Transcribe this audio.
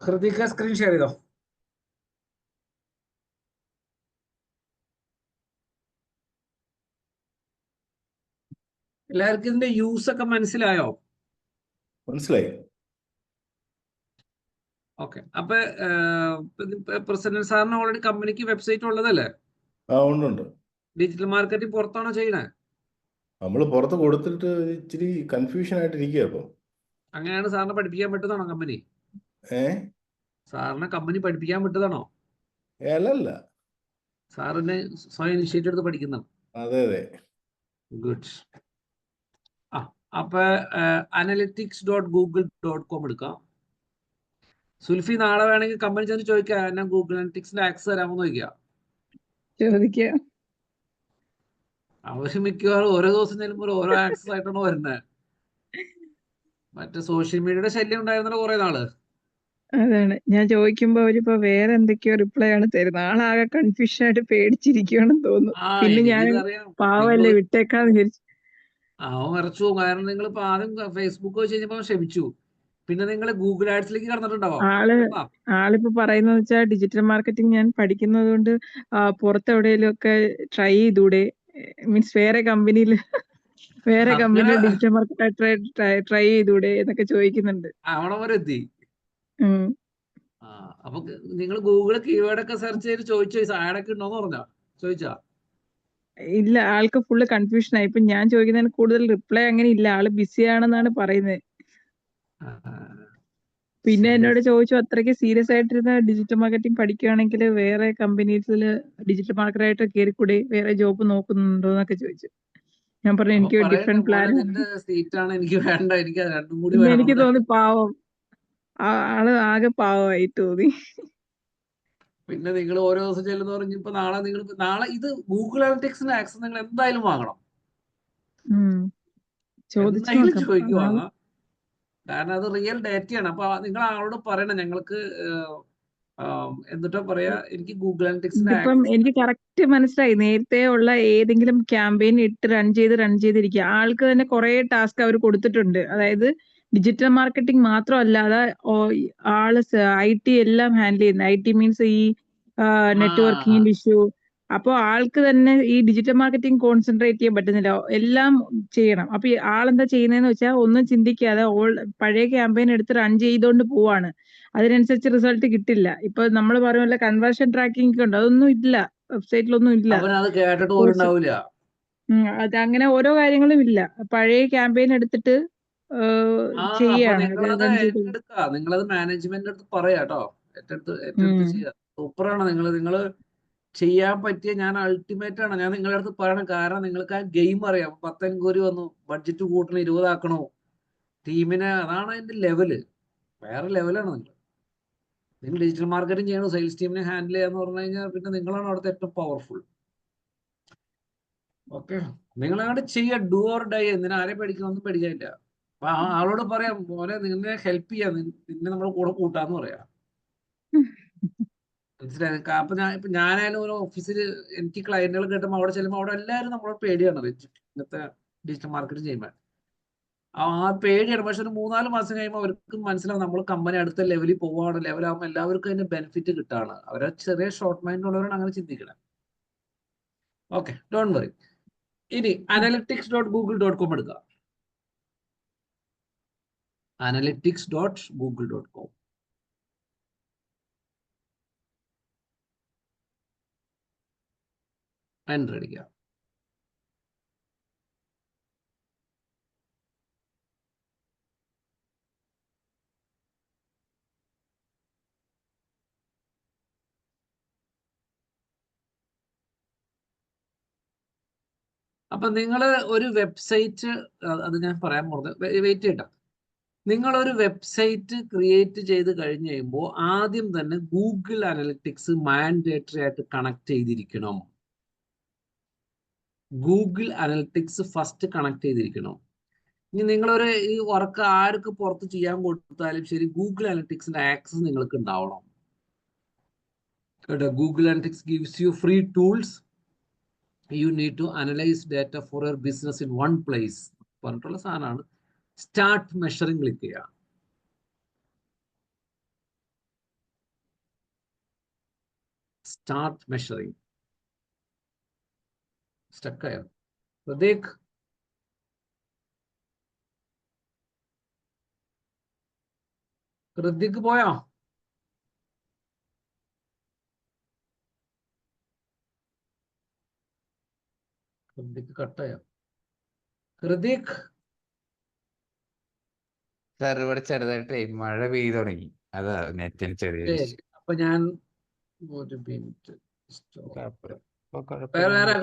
Hrithika screen share ചെയ്തോ? എല്ലാവർക്കും ഇതിന്റെ യൂസ് ഒക്കെ മനസ്സിലായോ? മനസ്സിലായി. ഓക്കെ. അപ്പൊ പ്രസിഡന്റ് സാറിന് ഓൾറെഡി കമ്പനിക്ക് വെബ്സൈറ്റ് ഉള്ളതല്ലേ? ഉണ്ട്. ഡിജിറ്റൽ മാർക്കറ്റിംഗ് പുറത്താണോ ചെയ്യണേ? നമ്മൾ പുറത്ത് കൊടുത്തിട്ട് ഇച്ചിരി കൺഫ്യൂഷൻ ആയിട്ടിരിക്കുക ഇപ്പൊ. അങ്ങനെയാണ് സാറിനെ പഠിപ്പിക്കാൻ പറ്റുന്നതാണോ കമ്പനി? സാറിനെ കമ്പനി പഠിപ്പിക്കാൻ പറ്റുന്നതാണോ? അല്ലല്ല, സാറിന് സ്വയം ഇനിഷ്യേറ്റീവ് എടുത്ത് പഠിക്കുന്നതാണ്. അതെ അതെ. ഗുഡ്. അപ്പൊ analytics.google.com എടുക്കാം. സുൽഫി നാളെ വേണമെങ്കിൽ കമ്പനി ചെന്ന് ചോദിക്കാം, എന്നെ ഗൂഗിൾ അനലിറ്റിക്സിന്റെ ആക്സസ് തരാമെന്ന് ചോദിക്കാം. അവര് മിക്കവാറും ഓരോ ദിവസം ചെല്ലുമ്പോൾ ഓരോ ആക്സസ് ആയിട്ടാണ് വരുന്നത്. മറ്റേ സോഷ്യൽ മീഡിയയുടെ ശല്യം ഉണ്ടായിരുന്നല്ലോ കുറെ നാള്. അതാണ് ഞാൻ ചോദിക്കുമ്പോ അവരിപ്പോ വേറെ എന്തൊക്കെയോ റിപ്ലൈ ആണ് തരുന്നത്. ആളാകെ കൺഫ്യൂഷൻ ആയിട്ട് പേടിച്ചിരിക്കുകയാണെന്ന് തോന്നുന്നു. പിന്നെ ഞാൻ എനിക്കിതറിയാം. പാവല്ലേ വിട്ടേക്കാന്ന് വിചാരിച്ചു. അവൻ മറച്ചു പോകും. കാരണം നിങ്ങൾ ഇപ്പൊ ആദ്യം ഫേസ്ബുക്ക് വെച്ച് കഴിഞ്ഞപ്പോ ക്ഷമിച്ചു. പിന്നെ നിങ്ങൾ ഗൂഗിൾ ആഡ്സിലേക്ക് കടന്നിട്ടുണ്ടാവാം. ആളിപ്പോ പറയുന്നത് വെച്ചാൽ ഡിജിറ്റൽ മാർക്കറ്റിംഗ് ഞാൻ പഠിക്കുന്നത് കൊണ്ട് പുറത്തെവിടെയെങ്കിലും ഒക്കെ ട്രൈ ചെയ്തൂടെ, മീൻസ് വേറെ കമ്പനിയിൽ ഡിജിറ്റൽ മാർക്കറ്റ് ട്രൈ ചെയ്തൂടെ എന്നൊക്കെ ചോദിക്കുന്നുണ്ട്. അവിടെ വരെ എത്തി. അപ്പൊ നിങ്ങൾ ഗൂഗിള് കീവേഡ് ഒക്കെ സെർച്ച് ചെയ്ത് ചോദിച്ചോ ആഡൊക്കെ ഉണ്ടോന്ന് പറഞ്ഞാ ചോദിച്ചാ? ഇല്ല, ആൾക്ക് ഫുള്ള് കൺഫ്യൂഷൻ ആയി. ഇപ്പൊ ഞാൻ ചോദിക്കുന്നതിന് കൂടുതൽ റിപ്ലൈ അങ്ങനെ ഇല്ല. ആള് ബിസി ആണെന്നാണ് പറയുന്നത്. പിന്നെ എന്നോട് ചോദിച്ചു, അത്രയ്ക്ക് സീരിയസ് ആയിട്ടിരുന്ന ഡിജിറ്റൽ മാർക്കറ്റിംഗ് പഠിക്കുകയാണെങ്കിൽ വേറെ കമ്പനീസിൽ ഡിജിറ്റൽ മാർക്കറ്റായിട്ട് കയറിക്കൂടെ, വേറെ ജോബ് നോക്കുന്നുണ്ടോ എന്നൊക്കെ ചോദിച്ചു. ഞാൻ പറഞ്ഞു എനിക്ക് ഡിഫറെന്റ് പ്ലാൻ. എനിക്ക് വേണ്ട, എനിക്ക് രണ്ടും കൂടി പിന്നെ വേണം. എനിക്ക് തോന്നി പാവം, ആള് ആകെ പാവമായി തോന്നി. പിന്നെ നിങ്ങൾ ഓരോ ദിവസം ചെല്ലുന്ന പറഞ്ഞ് ഇപ്പൊ നാളെ ഇത് ഗൂഗിൾ അനലിറ്റിക്സിന്റെ ആക്സസ് നിങ്ങൾ എന്തായാലും വാങ്ങണം. എന്തായാലും ചോദിക്കു വാങ്ങാം. കാരണം അത് റിയൽ ഡേറ്റയാണ്. അപ്പൊ നിങ്ങൾ ആളോട് പറയണം, ഞങ്ങൾക്ക് എന്നിട്ടോ പറയാ, എനിക്ക് ഗൂഗിൾ അനലിറ്റിക്സിന്റെ ഇപ്പം എനിക്ക് കറക്റ്റ് മനസ്സിലായി. നേരത്തെ ഉള്ള ഏതെങ്കിലും ക്യാമ്പയിൻ ഇട്ട് റൺ ചെയ്തിരിക്കുക. ആൾക്ക് തന്നെ കുറെ ടാസ്ക് അവർ കൊടുത്തിട്ടുണ്ട്. അതായത് ഡിജിറ്റൽ മാർക്കറ്റിംഗ് മാത്രമല്ലാതെ ആള് IT എല്ലാം ഹാൻഡിൽ ചെയ്യുന്നത്. IT മീൻസ് ഈ നെറ്റ്വർക്കിംഗിന്റെ ഇഷ്യൂ. അപ്പോൾ ആൾക്ക് തന്നെ ഈ ഡിജിറ്റൽ മാർക്കറ്റിംഗ് കോൺസെൻട്രേറ്റ് ചെയ്യാൻ പറ്റുന്നില്ല, എല്ലാം ചെയ്യണം. അപ്പൊ ആളെന്താ ചെയ്യുന്നതെന്ന് വെച്ചാൽ ഒന്നും ചിന്തിക്കാതെ പഴയ ക്യാമ്പയിൻ എടുത്ത് റൺ ചെയ്തോണ്ട് പോവാണ്. അതിനനുസരിച്ച് റിസൾട്ട് കിട്ടില്ല. ഇപ്പൊ നമ്മൾ പറയുമല്ലോ കൺവേർഷൻ ട്രാക്കിംഗ് ഉണ്ട്, അതൊന്നും ഇല്ല, വെബ്സൈറ്റിലൊന്നും ഇല്ല. അത് അങ്ങനെ ഓരോ കാര്യങ്ങളും ഇല്ല. പഴയ ക്യാമ്പയിൻ എടുത്തിട്ട് നിങ്ങളത് മാനേജ്മെന്റ് അടുത്ത് പറയാട്ടോ. ഏറ്റെടുത്ത് ചെയ്യാം. സൂപ്പറാണ്. നിങ്ങള് ചെയ്യാൻ പറ്റിയ, ഞാൻ അൾട്ടിമേറ്റ് ആണ്. ഞാൻ നിങ്ങളുടെ അടുത്ത് പറയണം. കാരണം നിങ്ങൾക്ക് ആ ഗെയിം അറിയാം. 10 എൻക്വയറി വന്നു, ബഡ്ജറ്റ് കൂട്ടണം, 20 ആക്കണോ ടീമിനെ. അതാണ് അതിന്റെ ലെവല്. വേറെ ലെവലാണ്. നിങ്ങൾ ഡിജിറ്റൽ മാർക്കറ്റിംഗ് ചെയ്യണോ, സെയിൽസ് ടീമിനെ ഹാൻഡിൽ ചെയ്യാന്ന് പറഞ്ഞു കഴിഞ്ഞാൽ പിന്നെ നിങ്ങളാണ് അവിടുത്തെ ഏറ്റവും പവർഫുൾ. ഓക്കെ, നിങ്ങൾ അങ്ങോട്ട് ചെയ്യുക. Do or die. എന്തിനാ ആരെ പേടിക്കണമെന്നും പേടിക്കാനില്ല. അപ്പൊ ആളോട് പറയാം, മോനെ നിന്നെ ഹെൽപ്പ് ചെയ്യാം, നിന്നെ നമ്മുടെ കൂടെ കൂട്ടാന്ന് പറയാം. മനസ്സിലായി? അപ്പൊ ഞാനായാലും ഒരു ഓഫീസിൽ എനിക്ക് ക്ലയന്റുകൾ കിട്ടുമ്പോൾ അവിടെ ചെല്ലുമ്പോൾ അവിടെ എല്ലാവരും നമ്മളോട് പേടിയാണ്. ഇന്നത്തെ ഡിജിറ്റൽ മാർക്കറ്റിംഗ് ചെയ്യുമ്പോൾ ആ പേടിയാണ്. പക്ഷെ ഒരു 3-4 മാസം കഴിയുമ്പോൾ അവർക്ക് മനസ്സിലാവും നമ്മൾ കമ്പനി അടുത്ത ലെവലിൽ പോവാണ്. ലെവലാകുമ്പോൾ എല്ലാവർക്കും അതിന്റെ ബെനിഫിറ്റ് കിട്ടാണ്. അവരെ ചെറിയ ഷോർട്ട് മൈൻഡ് ഉള്ളവരാണ് അങ്ങനെ ചിന്തിക്കണം. Okay, don't worry. ഇനി analytics.google.com എടുക്കുക. analytics.google.com എൻ്റർ അടിക്കുക. അപ്പൊ നിങ്ങൾ ഒരു വെബ്സൈറ്റ്, അത് ഞാൻ പറയാൻ പോകുന്നത്, വെയിറ്റ് ചെയ്യണ്ട. നിങ്ങളൊരു വെബ്സൈറ്റ് ക്രിയേറ്റ് ചെയ്ത് കഴിഞ്ഞ് കഴിയുമ്പോൾ ആദ്യം തന്നെ ഗൂഗിൾ അനലിറ്റിക്സ് മാൻഡേറ്ററി ആയിട്ട് കണക്ട് ചെയ്തിരിക്കണം. ഗൂഗിൾ അനലിറ്റിക്സ് ഫസ്റ്റ് കണക്ട് ചെയ്തിരിക്കണം. ഇനി നിങ്ങളൊരു ഈ വർക്ക് ആർക്ക് പുറത്ത് ചെയ്യാൻ കൊടുത്താലും ശരി, ഗൂഗിൾ അനലിറ്റിക്സിന്റെ ആക്സസ് നിങ്ങൾക്ക് ഉണ്ടാവണം. കേട്ടോ, Google analytics gives you free tools. You need to analyse data for your business in one place പറഞ്ഞിട്ടുള്ള സാധനമാണ്. സ്റ്റാർട്ട് മെഷറിംഗ് ക്ലിക്ക് ചെയ്യുക. Start measuring. സ്റ്റക്കായോ? ഹൃദിക്, ഹൃദിക് പോയോ? ഹൃദിക് കട്ടായോ? ഹൃദിക്, സാർ ഇവിടെ ചെറുതായിട്ട് മഴ പെയ്തു തുടങ്ങി, അതാ നെറ്റിന് ചെറിയൊരു ശരി. ഇഷ്യൂ. അപ്പൊ ഞാൻ ഒരു മിനിറ്റ്. കുഴപ്പമില്ല. ഇപ്പൊ വേറെ കുഴപ്പമില്ല.